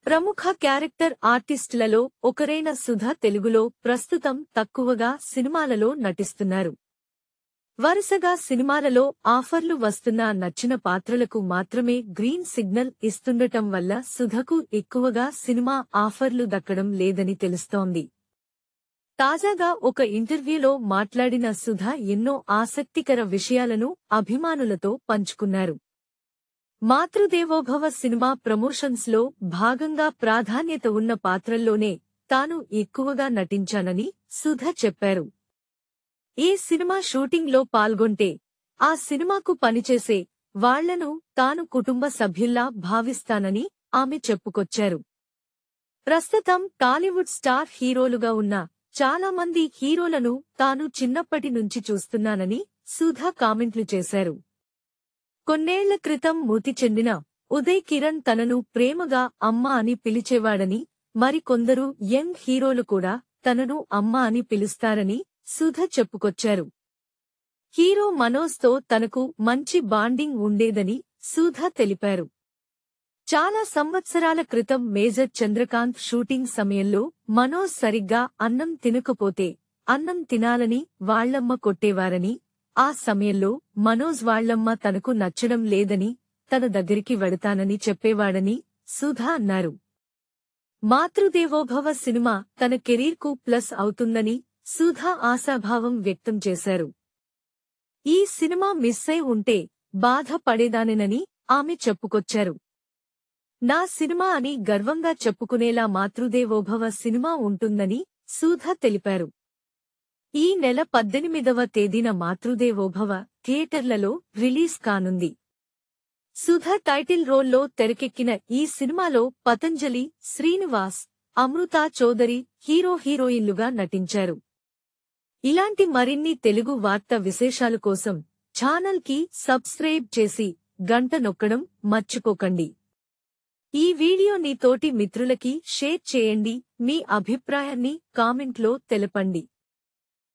ప్రముఖ క్యారెక్టర్ ఆర్టిస్టులలో ఒకరైన సుధ తెలుగులో ప్రస్తుతం తక్కువగా సినిమాలలో నటిస్తున్నారు. వరుసగా సినిమాలలో ఆఫర్లు వస్తున్నా నచ్చిన పాత్రలకు మాత్రమే గ్రీన్ సిగ్నల్ ఇస్తుండటం వల్ల సుధకు ఎక్కువగా సినిమా ఆఫర్లు దక్కడం లేదని తెలుస్తోంది. తాజాగా ఒక ఇంటర్వ్యూలో మాట్లాడిన సుధ ఎన్నో ఆసక్తికర విషయాలను అభిమానులతో పంచుకున్నారు. మాతృదేవోభవ సినిమా ప్రమోషన్స్లో భాగంగా ప్రాధాన్యత ఉన్న పాత్రల్లోనే తాను ఎక్కువగా నటించానని సుధ చెప్పారు. ఏ సినిమా షూటింగ్లో పాల్గొంటే ఆ సినిమాకు పనిచేసే వాళ్లను తాను కుటుంబ సభ్యుల్లా భావిస్తానని ఆమె చెప్పుకొచ్చారు. ప్రస్తుతం టాలీవుడ్ స్టార్ హీరోలుగా ఉన్న చాలా మంది హీరోలను తాను చిన్నప్పటి నుంచి చూస్తున్నానని సుధ కామెంట్లు చేశారు. కొన్నేళ్ల క్రితం మృతి చెందిన ఉదయ్ కిరణ్ తనను ప్రేమగా అమ్మ అని పిలిచేవాడని, మరికొందరు యంగ్ హీరోలు కూడా తనను అమ్మ అని పిలుస్తారని సుధ చెప్పుకొచ్చారు. హీరో మనోజ్తో తనకు మంచి బాండింగ్ ఉండేదని సుధ తెలిపారు. చాలా సంవత్సరాల క్రితం మేజర్ చంద్రకాంత్ షూటింగ్ సమయంలో మనోజ్ సరిగ్గా అన్నం తినకపోతే అన్నం తినాలని వాళ్లమ్మ కొట్టేవారని, ఆ సమయంలో మనోజ్ వాళ్లమ్మ తనకు నచ్చడం లేదని తన దగ్గరికి వెడతానని చెప్పేవాడని సుధ అన్నారు. మాతృదేవోభవ సినిమా తన కెరీర్కు ప్లస్ అవుతుందని సుధ ఆశాభావం వ్యక్తం చేశారు. ఈ సినిమా మిస్ అయి ఉంటే బాధ పడేదానేనని ఆమె చెప్పుకొచ్చారు. నా సినిమా అని గర్వంగా చెప్పుకునేలా మాతృదేవోభవ సినిమా ఉంటుందని సుధ తెలిపారు. ఈ నెల 18వ తేదీన మాతృదేవోభవ థియేటర్లలో రిలీజ్ కానుంది. సుధ టైటిల్ రోల్లో తెరకెక్కిన ఈ సినిమాలో పతంజలి, శ్రీనివాస్, అమృతా చౌదరి హీరోయిన్లుగా నటించారు. ఇలాంటి మరిన్ని తెలుగు వార్త విశేషాలు కోసం ఛానల్కి సబ్స్క్రైబ్ చేసి గంట నొక్కడం మర్చిపోకండి. ఈ వీడియోని తోటి మిత్రులకి షేర్ చేయండి. మీ అభిప్రాయాన్ని కామెంట్లో తెలపండి.